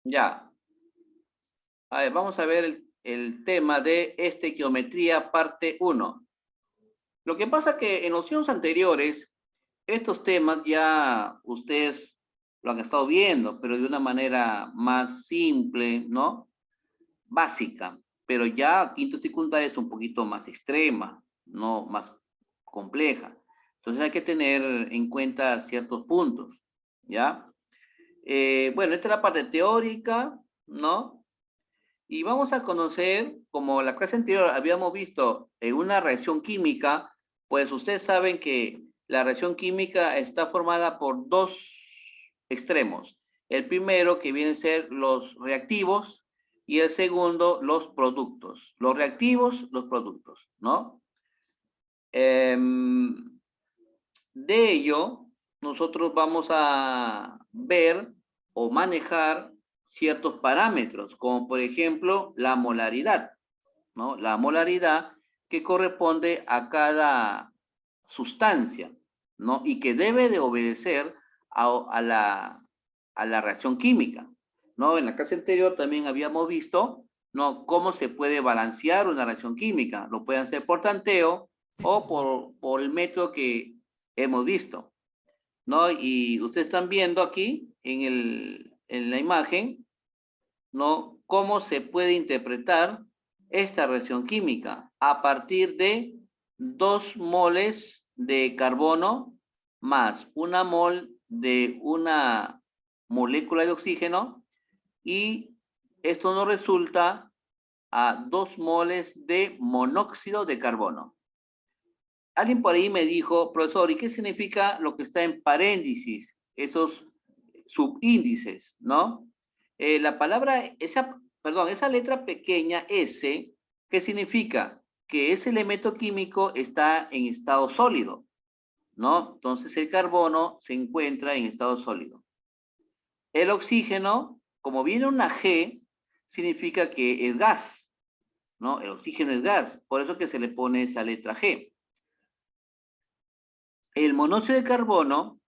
Ya. A ver, vamos a ver el tema de estequiometría parte uno. Lo que pasa que en los videos anteriores, estos temas ya ustedes lo han estado viendo, pero de una manera más simple, ¿no? Básica. Pero ya quinto secundaria es un poquito más extrema, ¿no? Más compleja. Entonces hay que tener en cuenta ciertos puntos, ¿ya? Bueno, esta es la parte teórica, ¿no? Y vamos a conocer, como la clase anterior habíamos visto en una reacción química, pues ustedes saben que la reacción química está formada por dos extremos. El primero que vienen a ser los reactivos y el segundo los productos. Los reactivos, los productos, ¿no? De ello, nosotros vamos a ver o manejar ciertos parámetros, como por ejemplo la molaridad, ¿no? La molaridad que corresponde a cada sustancia, ¿no? Y que debe de obedecer a la reacción química, ¿no? En la clase anterior también habíamos visto, ¿no? Cómo se puede balancear una reacción química. Lo pueden hacer por tanteo o por el método que hemos visto, ¿no? Y ustedes están viendo aquí en la imagen, ¿no? Cómo se puede interpretar esta reacción química a partir de 2 moles de carbono más una mol de una molécula de oxígeno y esto nos resulta a 2 moles de monóxido de carbono. Alguien por ahí me dijo, profesor, ¿y qué significa lo que está en paréntesis? Esos subíndices, ¿no? La palabra, esa letra pequeña S, ¿qué significa? Que ese elemento químico está en estado sólido, ¿no? Entonces el carbono se encuentra en estado sólido. El oxígeno, como viene una G, significa que es gas, ¿no? El oxígeno es gas, por eso que se le pone esa letra G. El monóxido de carbono,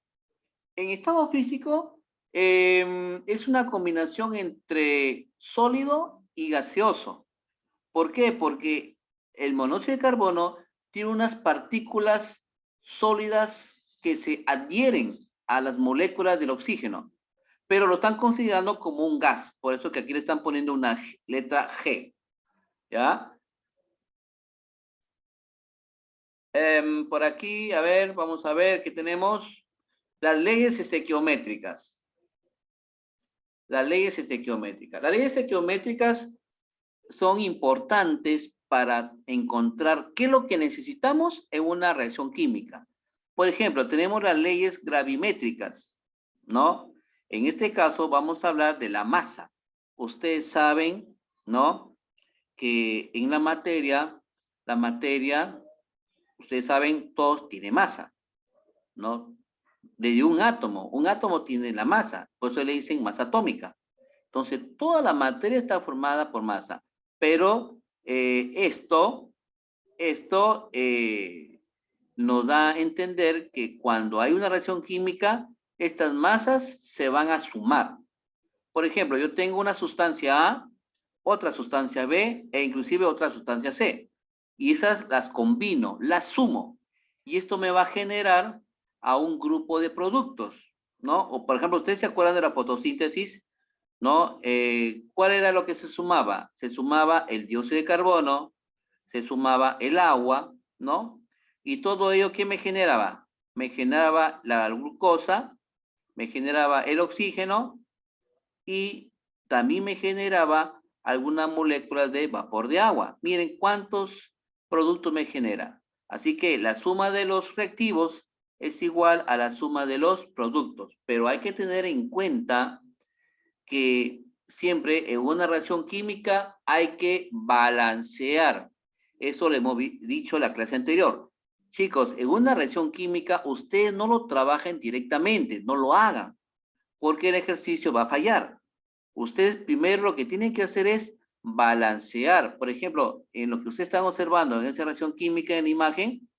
en estado físico, es una combinación entre sólido y gaseoso. ¿Por qué? Porque el monóxido de carbono tiene unas partículas sólidas que se adhieren a las moléculas del oxígeno, pero lo están considerando como un gas, por eso que aquí le están poniendo una letra G, ¿ya? Por aquí, a ver, vamos a ver qué tenemos. Las leyes estequiométricas. Las leyes estequiométricas. Las leyes estequiométricas son importantes para encontrar qué es lo que necesitamos en una reacción química. Por ejemplo, tenemos las leyes gravimétricas, ¿no? En este caso vamos a hablar de la masa. Ustedes saben, ¿no? Que en la materia, ustedes saben, todos tiene masa, ¿no? Desde un átomo tiene la masa, por eso le dicen masa atómica. Entonces, toda la materia está formada por masa, pero esto nos da a entender que cuando hay una reacción química, estas masas se van a sumar. Por ejemplo, yo tengo una sustancia A, otra sustancia B e inclusive otra sustancia C. Y esas las combino, las sumo. Y esto me va a generar a un grupo de productos, ¿no? O por ejemplo, ¿ustedes se acuerdan de la fotosíntesis? ¿No? ¿Cuál era lo que se sumaba? Se sumaba el dióxido de carbono, se sumaba el agua, ¿no? Y todo ello, ¿qué me generaba? Me generaba la glucosa, me generaba el oxígeno y también me generaba algunas moléculas de vapor de agua. Miren cuántos productos me genera. Así que la suma de los reactivos es igual a la suma de los productos, pero hay que tener en cuenta que siempre en una reacción química hay que balancear. Eso lo hemos dicho en la clase anterior. Chicos, en una reacción química ustedes no lo trabajen directamente, no lo hagan, porque el ejercicio va a fallar. Ustedes primero lo que tienen que hacer es balancear. Por ejemplo, en lo que ustedes están observando en esa reacción química en la imagen,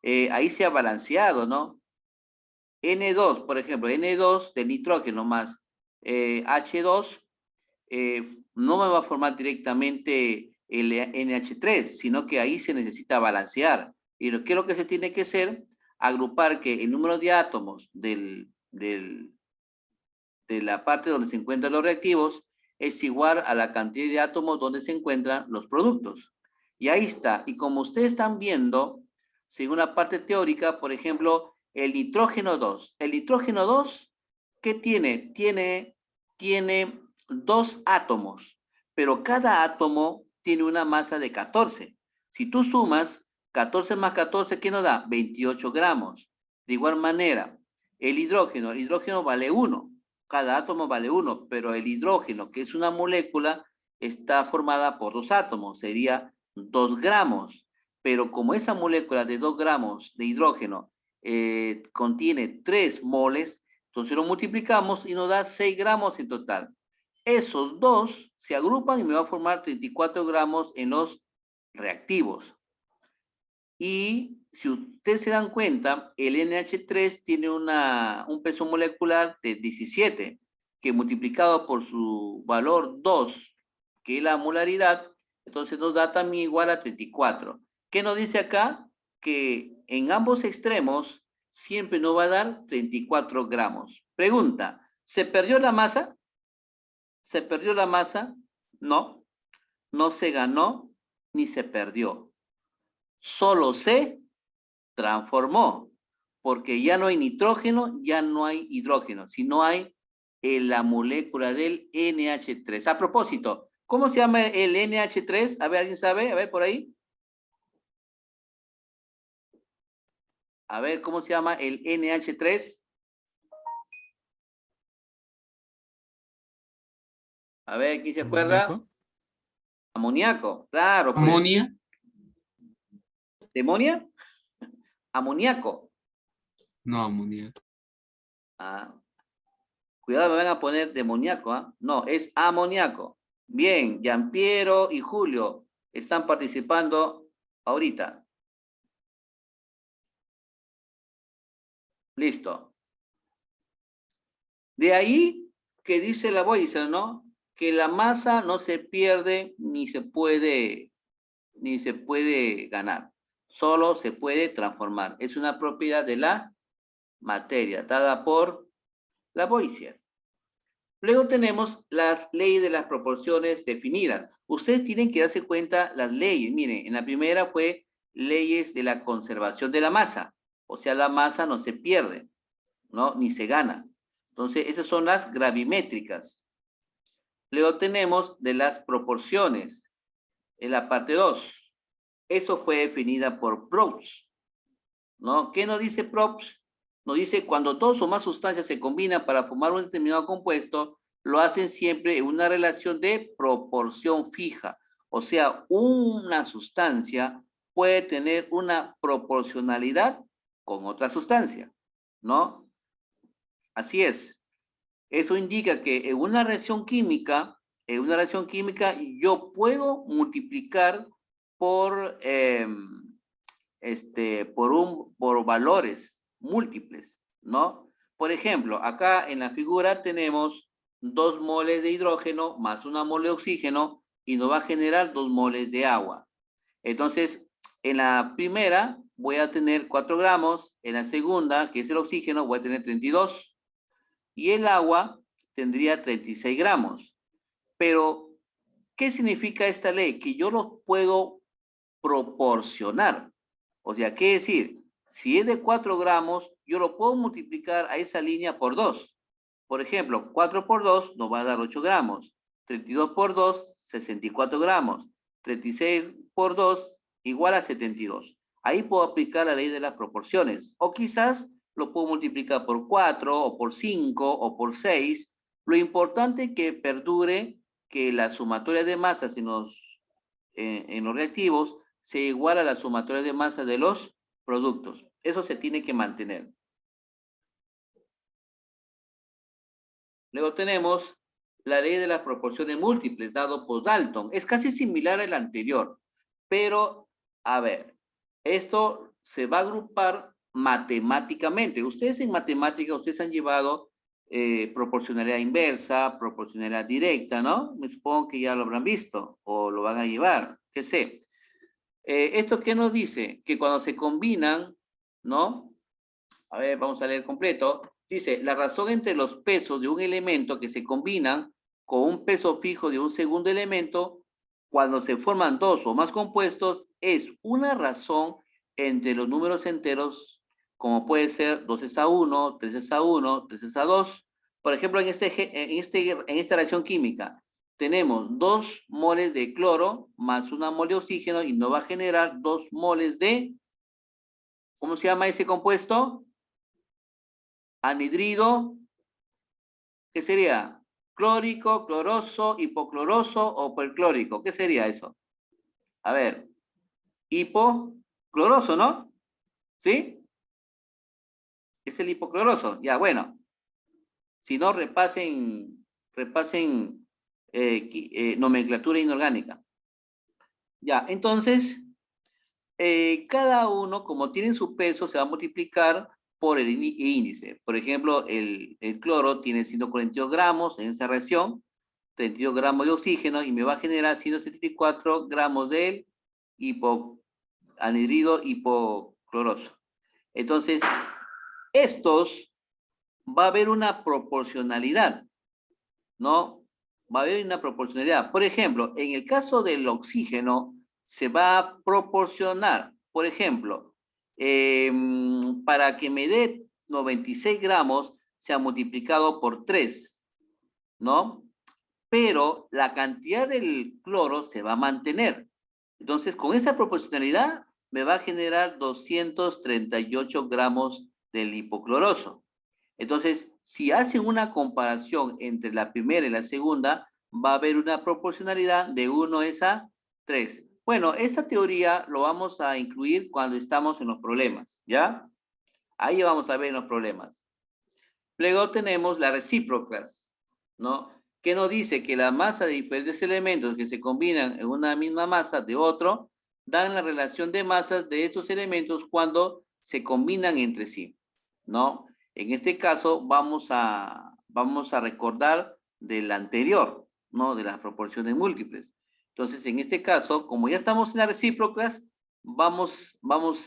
ahí se ha balanceado, ¿no? N2, por ejemplo, N2 de nitrógeno más H2 no me va a formar directamente el NH3, sino que ahí se necesita balancear. Y ¿qué es lo que se tiene que hacer? Agrupar que el número de átomos de la parte donde se encuentran los reactivos es igual a la cantidad de átomos donde se encuentran los productos. Y ahí está. Y como ustedes están viendo, según la parte teórica, por ejemplo, el nitrógeno 2. El nitrógeno 2, ¿qué tiene? Tiene 2 átomos, pero cada átomo tiene una masa de 14. Si tú sumas 14 más 14, ¿qué nos da? 28 gramos. De igual manera, el hidrógeno vale 1. Cada átomo vale 1, pero el hidrógeno, que es una molécula, está formada por 2 átomos, sería 2 gramos. Pero como esa molécula de 2 gramos de hidrógeno contiene 3 moles, entonces lo multiplicamos y nos da 6 gramos en total. Esos dos se agrupan y me va a formar 34 gramos en los reactivos. Y si ustedes se dan cuenta, el NH3 tiene un peso molecular de 17, que multiplicado por su valor 2, que es la molaridad, entonces nos da también igual a 34. ¿Qué nos dice acá? Que en ambos extremos siempre nos va a dar 34 gramos. Pregunta, ¿se perdió la masa? ¿Se perdió la masa? No, no se ganó ni se perdió. Solo se transformó, porque ya no hay nitrógeno, ya no hay hidrógeno, sino hay la molécula del NH3. A propósito, ¿cómo se llama el NH3? A ver, ¿alguien sabe? A ver, por ahí. A ver, ¿cómo se llama el NH3? A ver, ¿quién se acuerda? Amoníaco. Amoníaco, claro, pues. Amonia. ¿Demonia? Amoníaco. No, amoníaco. Ah, cuidado, me van a poner demoníaco, ¿ah? No, es amoníaco. Bien, Giampiero y Julio están participando ahorita. Listo. De ahí que dice la Boyce, ¿no? Que la masa no se pierde ni se puede ganar. Solo se puede transformar. Es una propiedad de la materia, dada por la Boyce. Luego tenemos las leyes de las proporciones definidas. Ustedes tienen que darse cuenta las leyes. Miren, en la primera fue leyes de la conservación de la masa. O sea, la masa no se pierde, ¿no? Ni se gana. Entonces, esas son las gravimétricas. Luego tenemos de las proporciones, en la parte 2. Eso fue definida por Proust, ¿no? ¿Qué nos dice Proust? Nos dice cuando dos o más sustancias se combinan para formar un determinado compuesto, lo hacen siempre en una relación de proporción fija. O sea, una sustancia puede tener una proporcionalidad con otra sustancia, ¿no? Así es. Eso indica que en una reacción química, yo puedo multiplicar por, por valores múltiples, ¿no? Por ejemplo, acá en la figura tenemos 2 moles de hidrógeno más 1 mole de oxígeno y nos va a generar 2 moles de agua. Entonces, en la primera voy a tener 4 gramos, en la segunda, que es el oxígeno, voy a tener 32 y el agua tendría 36 gramos. Pero, ¿qué significa esta ley? Que yo los puedo proporcionar. O sea, ¿qué decir? Si es de 4 gramos, yo lo puedo multiplicar a esa línea por 2. Por ejemplo, 4 por 2 nos va a dar 8 gramos. 32 por 2, 64 gramos. 36 por 2 igual a 72. Ahí puedo aplicar la ley de las proporciones. O quizás lo puedo multiplicar por 4 o por 5 o por 6. Lo importante es que perdure que la sumatoria de masas en los reactivos sea igual a la sumatoria de masa de los productos. Eso se tiene que mantener. Luego tenemos la ley de las proporciones múltiples dado por Dalton. Es casi similar al anterior, pero a ver, esto se va a agrupar matemáticamente. Ustedes en matemática, ustedes han llevado proporcionalidad inversa, proporcionalidad directa, ¿no? Me supongo que ya lo habrán visto o lo van a llevar, qué sé. ¿Esto qué nos dice? Que cuando se combinan, ¿no? A ver, vamos a leer completo. Dice, la razón entre los pesos de un elemento que se combinan con un peso fijo de un segundo elemento, cuando se forman dos o más compuestos, es una razón entre los números enteros, como puede ser 2s a 1, 3s a 1, 3s a 2. Por ejemplo, en esta reacción química, tenemos 2 moles de cloro más 1 mol de oxígeno y nos va a generar 2 moles de, ¿cómo se llama ese compuesto? Anhidrido, ¿qué sería? Clórico, cloroso, hipocloroso o perclórico. ¿Qué sería eso? A ver, hipocloroso, ¿no? ¿Sí? Es el hipocloroso. Ya, bueno. Si no, repasen nomenclatura inorgánica. Ya, entonces, cada uno, como tiene su peso, se va a multiplicar por el índice. Por ejemplo, el cloro tiene 142 gramos en esa reacción, 32 gramos de oxígeno y me va a generar 174 gramos de anhidrido hipocloroso. Entonces, estos va a haber una proporcionalidad, ¿no? Va a haber una proporcionalidad. Por ejemplo, en el caso del oxígeno, se va a proporcionar, por ejemplo, para que me dé 96 gramos, se ha multiplicado por 3, ¿no? Pero la cantidad del cloro se va a mantener. Entonces, con esa proporcionalidad, me va a generar 238 gramos del hipocloroso. Entonces, si hacen una comparación entre la primera y la segunda, va a haber una proporcionalidad de 1:3. Bueno, esta teoría lo vamos a incluir cuando estamos en los problemas, ¿ya? Ahí vamos a ver los problemas. Luego tenemos las recíprocas, ¿no? Que nos dice que la masa de diferentes elementos que se combinan en una misma masa de otro, dan la relación de masas de estos elementos cuando se combinan entre sí, ¿no? En este caso vamos a recordar del anterior, ¿no? De las proporciones múltiples. Entonces, en este caso, como ya estamos en las recíprocas, vamos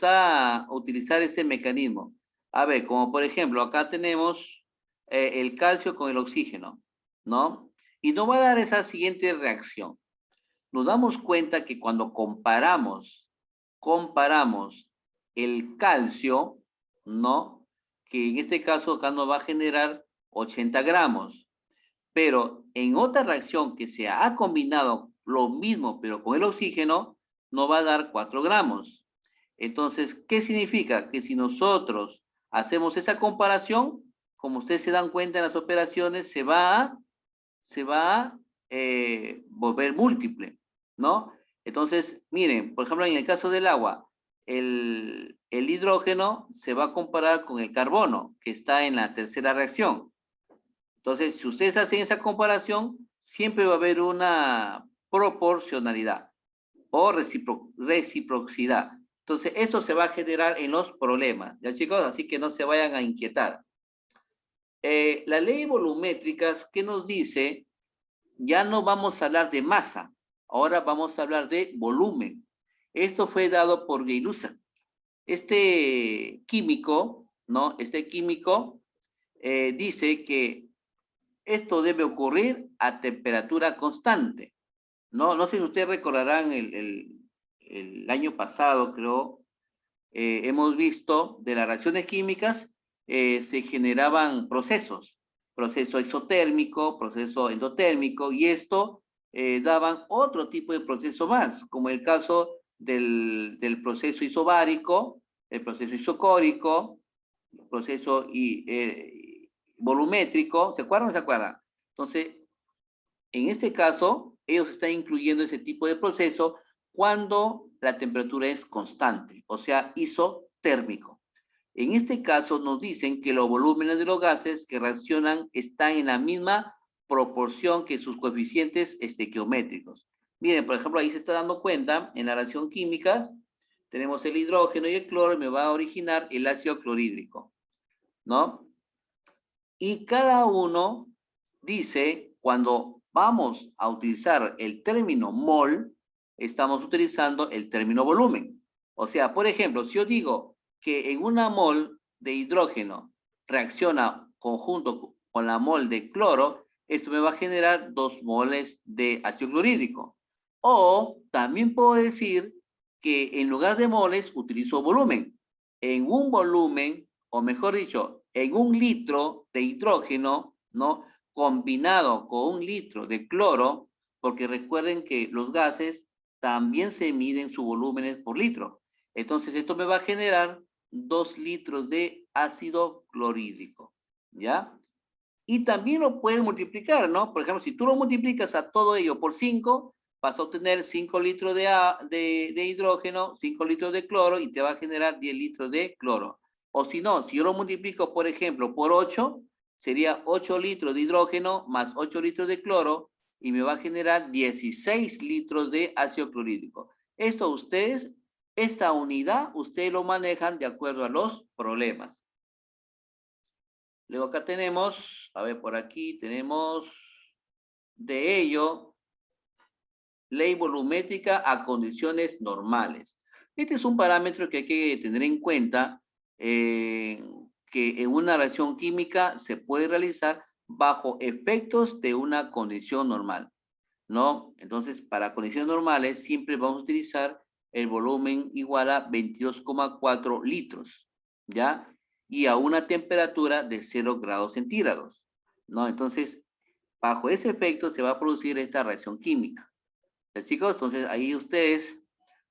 a utilizar ese mecanismo. A ver, como por ejemplo, acá tenemos el calcio con el oxígeno, ¿no? Y nos va a dar esa siguiente reacción. Nos damos cuenta que cuando comparamos el calcio, ¿no? Que en este caso acá nos va a generar 80 gramos. Pero en otra reacción que se ha combinado lo mismo, pero con el oxígeno, nos va a dar 4 gramos. Entonces, ¿qué significa? Que si nosotros hacemos esa comparación, como ustedes se dan cuenta en las operaciones, se va a volver múltiple, ¿no? Entonces, miren, por ejemplo, en el caso del agua, el hidrógeno se va a comparar con el carbono, que está en la tercera reacción. Entonces, si ustedes hacen esa comparación, siempre va a haber una proporcionalidad o reciprocidad. Entonces, eso se va a generar en los problemas, ¿ya chicos? Así que no se vayan a inquietar. La ley volumétrica, ¿qué nos dice? Ya no vamos a hablar de masa, ahora vamos a hablar de volumen. Esto fue dado por Gay-Lussac. Este químico, ¿no? Este químico dice que esto debe ocurrir a temperatura constante, ¿no? No sé si ustedes recordarán el año pasado, creo, hemos visto de las reacciones químicas se generaban proceso exotérmico, proceso endotérmico, y esto daban otro tipo de proceso más, como el caso del proceso isobárico, el proceso isocórico, el proceso volumétrico, ¿se acuerdan o no se acuerdan? Entonces, en este caso, ellos están incluyendo ese tipo de proceso cuando la temperatura es constante, o sea, isotérmico. En este caso nos dicen que los volúmenes de los gases que reaccionan están en la misma proporción que sus coeficientes estequiométricos. Miren, por ejemplo, ahí se está dando cuenta, en la reacción química, tenemos el hidrógeno y el cloro, y me va a originar el ácido clorhídrico, ¿no? Y cada uno dice, cuando vamos a utilizar el término mol, estamos utilizando el término volumen. O sea, por ejemplo, si yo digo que en una mol de hidrógeno reacciona conjunto con la mol de cloro, esto me va a generar 2 moles de ácido clorhídrico. O también puedo decir que en lugar de moles utilizo volumen. En un volumen, o mejor dicho, en un litro de hidrógeno, ¿no? Combinado con un litro de cloro, porque recuerden que los gases también se miden sus volúmenes por litro. Entonces, esto me va a generar 2 litros de ácido clorhídrico, ¿ya? Y también lo puedes multiplicar, ¿no? Por ejemplo, si tú lo multiplicas a todo ello por 5, vas a obtener 5 litros de hidrógeno, 5 litros de cloro y te va a generar 10 litros de cloro. O si no, si yo lo multiplico, por ejemplo, por 8, sería 8 litros de hidrógeno más 8 litros de cloro y me va a generar 16 litros de ácido clorhídrico. Esto ustedes, esta unidad, ustedes lo manejan de acuerdo a los problemas. Luego acá tenemos, a ver, por aquí tenemos de ello, ley volumétrica a condiciones normales. Este es un parámetro que hay que tener en cuenta, que en una reacción química se puede realizar bajo efectos de una condición normal, ¿no? Entonces, para condiciones normales siempre vamos a utilizar el volumen igual a 22,4 litros, ¿ya? Y a una temperatura de 0 grados centígrados, ¿no? Entonces, bajo ese efecto se va a producir esta reacción química. ¿Ya, chicos? Entonces, ahí ustedes,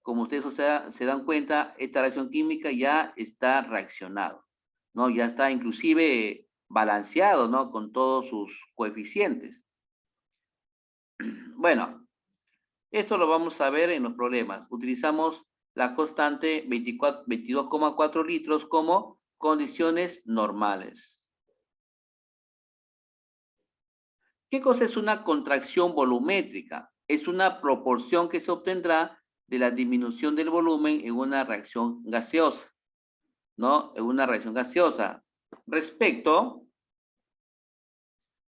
como ustedes, o sea, se dan cuenta, esta reacción química ya está reaccionado, ¿no? Ya está inclusive balanceado, ¿no? Con todos sus coeficientes. Bueno, esto lo vamos a ver en los problemas. Utilizamos la constante 22,4 litros como condiciones normales. ¿Qué cosa es una contracción volumétrica? Es una proporción que se obtendrá de la disminución del volumen en una reacción gaseosa, ¿no? En una reacción gaseosa respecto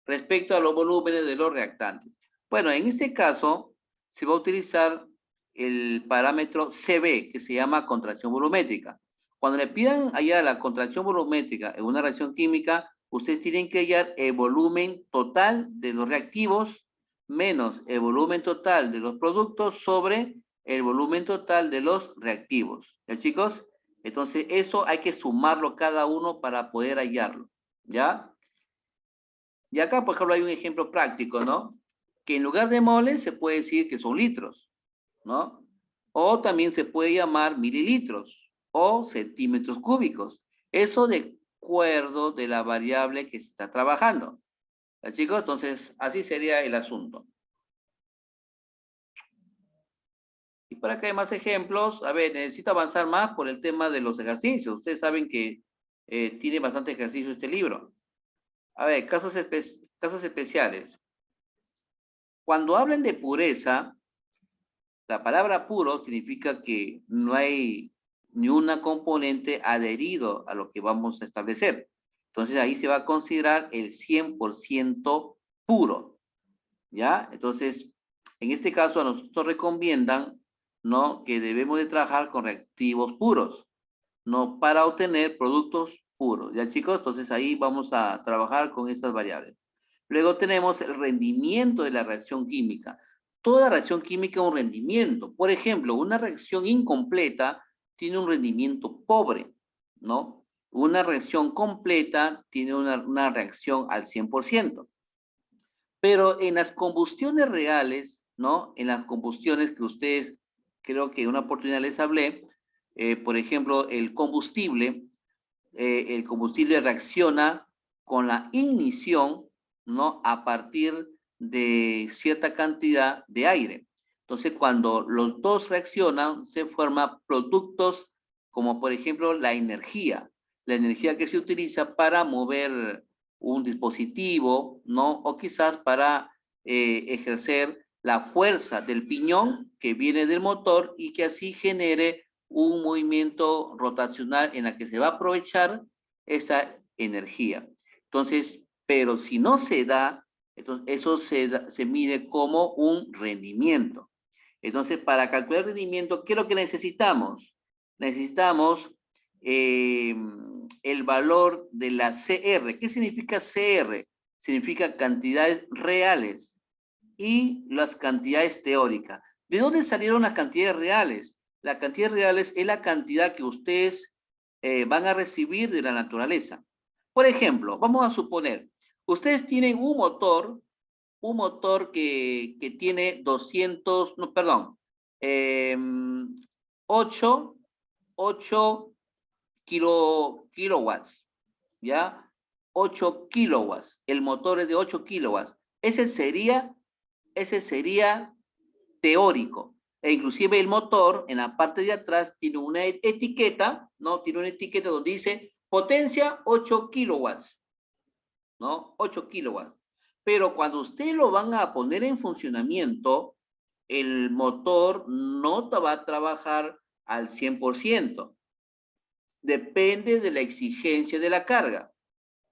a los volúmenes de los reactantes. Bueno, en este caso se va a utilizar el parámetro CB, que se llama contracción volumétrica. Cuando le pidan hallar la contracción volumétrica en una reacción química, ustedes tienen que hallar el volumen total de los reactivos menos el volumen total de los productos sobre el volumen total de los reactivos. ¿Ya, chicos? Entonces, eso hay que sumarlo cada uno para poder hallarlo. ¿Ya? Y acá, por ejemplo, hay un ejemplo práctico, ¿no? Que en lugar de moles se puede decir que son litros, ¿no? O también se puede llamar mililitros o centímetros cúbicos. Eso de acuerdo de la variable que se está trabajando. ¿Ya, chicos? Entonces, así sería el asunto. Y para que haya más ejemplos, a ver, necesito avanzar más por el tema de los ejercicios. Ustedes saben que tiene bastante ejercicio este libro. A ver, casos especiales. Cuando hablen de pureza, la palabra puro significa que no hay ni una componente adherido a lo que vamos a establecer. Entonces ahí se va a considerar el 100% puro, ¿ya? Entonces, en este caso a nosotros recomiendan, ¿no? Que debemos de trabajar con reactivos puros, ¿no? Para obtener productos puros, ¿ya, chicos? Entonces ahí vamos a trabajar con estas variables. Luego tenemos el rendimiento de la reacción química. Toda reacción química es un rendimiento. Por ejemplo, una reacción incompleta tiene un rendimiento pobre, ¿no? Una reacción completa tiene una reacción al 100%. Pero en las combustiones reales, ¿no? En las combustiones que ustedes, creo que una oportunidad les hablé, por ejemplo, el combustible reacciona con la ignición, ¿no? A partir de cierta cantidad de aire. Entonces, cuando los dos reaccionan, se forman productos como, por ejemplo, la energía que se utiliza para mover un dispositivo, ¿no? O quizás para ejercer la fuerza del piñón que viene del motor y que así genere un movimiento rotacional en la que se va a aprovechar esa energía. Entonces, Pero si no se da, entonces eso se mide como un rendimiento. Entonces, para calcular el rendimiento, ¿qué es lo que necesitamos? Necesitamos el valor de la CR. ¿Qué significa CR? Significa cantidades reales y las cantidades teóricas. ¿De dónde salieron las cantidades reales? Las cantidades reales es la cantidad que ustedes van a recibir de la naturaleza. Por ejemplo, vamos a suponer, ustedes tienen un motor que tiene 200, no, perdón, eh, 8, 8 kilowatts, ¿ya? 8 kilowatts. El motor es de 8 kilowatts. Ese sería teórico. E inclusive el motor, en la parte de atrás, tiene una etiqueta, ¿no? Tiene una etiqueta donde dice potencia 8 kilowatts, ¿no? 8 kilowatts. Pero cuando usted lo van a poner en funcionamiento, el motor no va a trabajar al 100%. Depende de la exigencia de la carga,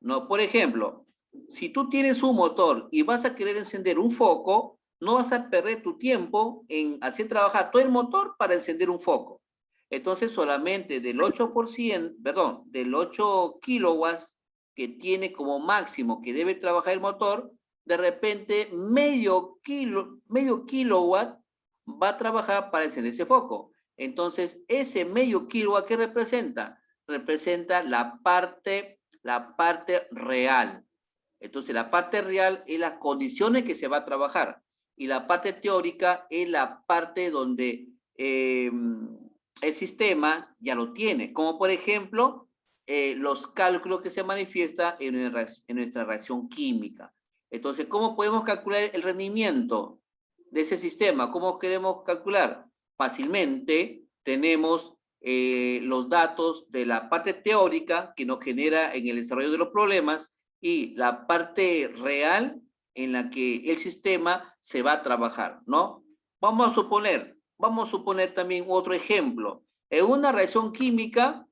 ¿no? Por ejemplo, si tú tienes un motor y vas a querer encender un foco, no vas a perder tu tiempo en hacer trabajar todo el motor para encender un foco. Entonces, solamente del 8%, perdón, del 8 kilowatts que tiene como máximo que debe trabajar el motor, de repente medio kilowatt va a trabajar para encender ese foco. Entonces, ese medio kilowatt, ¿qué representa? Representa la parte real. Entonces, la parte real es las condiciones que se va a trabajar y la parte teórica es la parte donde el sistema ya lo tiene, como por ejemplo los cálculos que se manifiestan en nuestra reacción química. Entonces, ¿cómo podemos calcular el rendimiento de ese sistema? ¿Cómo queremos calcular? Fácilmente tenemos los datos de la parte teórica que nos genera en el desarrollo de los problemas y la parte real en la que el sistema se va a trabajar, ¿no? Vamos a suponer también otro ejemplo. En una reacción química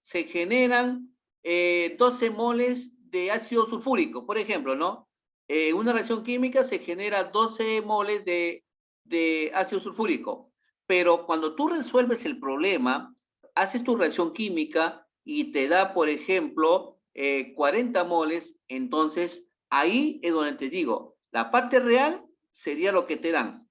se generan 12 moles de ácido sulfúrico, por ejemplo, ¿no? En una reacción química se genera 12 moles de ácido sulfúrico, pero cuando tú resuelves el problema, haces tu reacción química y te da, por ejemplo, 40 moles, entonces ahí es donde te digo, la parte real sería lo que te dan.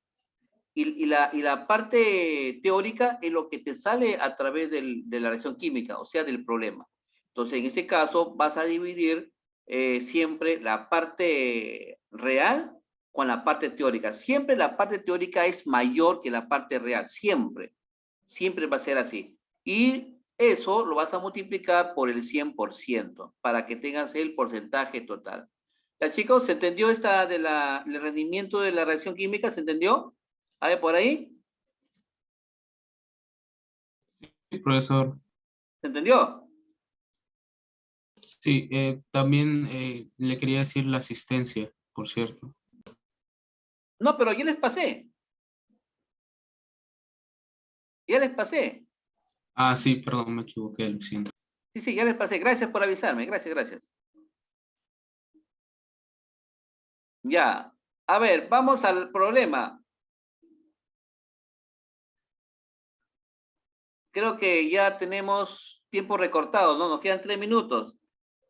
Y la parte teórica es lo que te sale a través de la reacción química, o sea, del problema. Entonces, en ese caso, vas a dividir siempre la parte real con la parte teórica. Siempre la parte teórica es mayor que la parte real, siempre. Siempre va a ser así. Y eso lo vas a multiplicar por el 100% para que tengas el porcentaje total. ¿Ya, chicos? ¿Se entendió esta del rendimiento de la reacción química? ¿Se entendió? A ver, por ahí. Sí, profesor. ¿Se entendió? Sí, también le quería decir la asistencia, por cierto. No, pero ya les pasé. Ya les pasé. Ah, sí, perdón, me equivoqué, lo siento. Sí, sí, ya les pasé. Gracias por avisarme. Gracias, gracias. Ya. A ver, vamos al problema. Creo que ya tenemos tiempo recortado, ¿no? Nos quedan 3 minutos.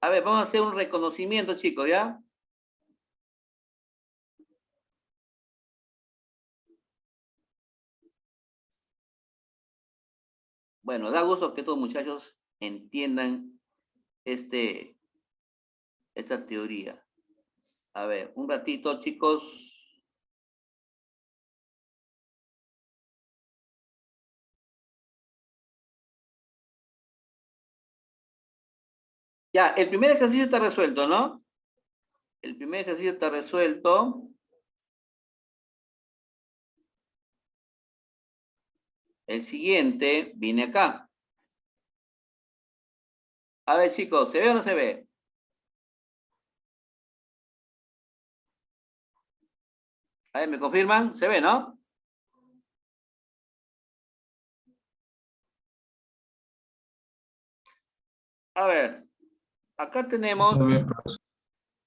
A ver, vamos a hacer un reconocimiento, chicos, ¿ya? Bueno, da gusto que todos muchachos entiendan esta teoría. A ver, un ratito, chicos. Ya, el primer ejercicio está resuelto, ¿no? El primer ejercicio está resuelto. El siguiente viene acá. A ver, chicos, ¿se ve o no se ve? A ver, ¿me confirman? ¿Se ve, no? A ver. Acá tenemos, A ver, profesor.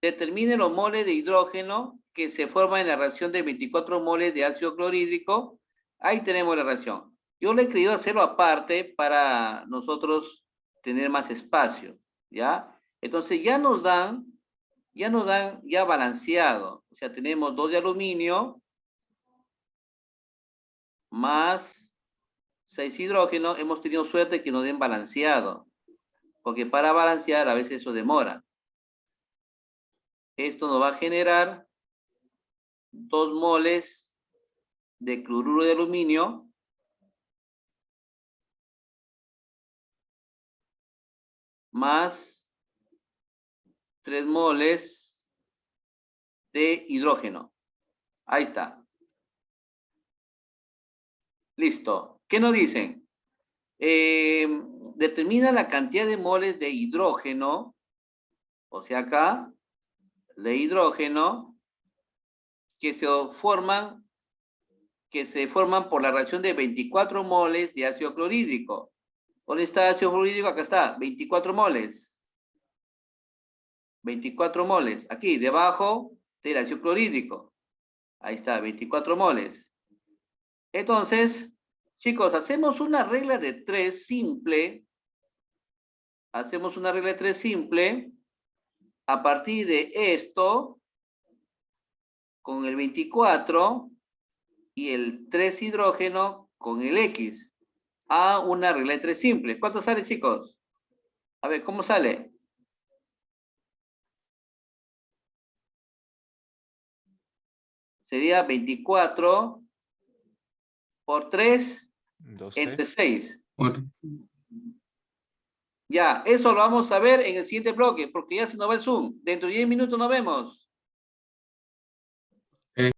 determine los moles de hidrógeno que se forman en la reacción de 24 moles de ácido clorhídrico. Ahí tenemos la reacción. Yo le he querido hacerlo aparte para nosotros tener más espacio, ¿ya? Entonces ya nos dan ya balanceado. O sea, tenemos 2 de aluminio más 6 hidrógeno. Hemos tenido suerte que nos den balanceado, porque para balancear a veces eso demora. Esto nos va a generar 2 moles de cloruro de aluminio más 3 moles de hidrógeno. Ahí está. Listo. ¿Qué nos dicen? Determina la cantidad de moles de hidrógeno, o sea acá, de hidrógeno, que se forman por la reacción de 24 moles de ácido clorhídrico. ¿Dónde está el ácido clorhídrico? Acá está, 24 moles. 24 moles. Aquí, debajo del ácido clorhídrico. Ahí está, 24 moles. Entonces, chicos, hacemos una regla de 3 simple. Hacemos una regla de 3 simple. A partir de esto, con el 24 y el 3 hidrógeno con el X. A una regla de 3 simple. ¿Cuánto sale, chicos? A ver, ¿cómo sale? Sería 24 por 3 12. entre 6. Por- Ya, eso lo vamos a ver en el siguiente bloque, porque ya se nos va el Zoom. Dentro de 10 minutos nos vemos.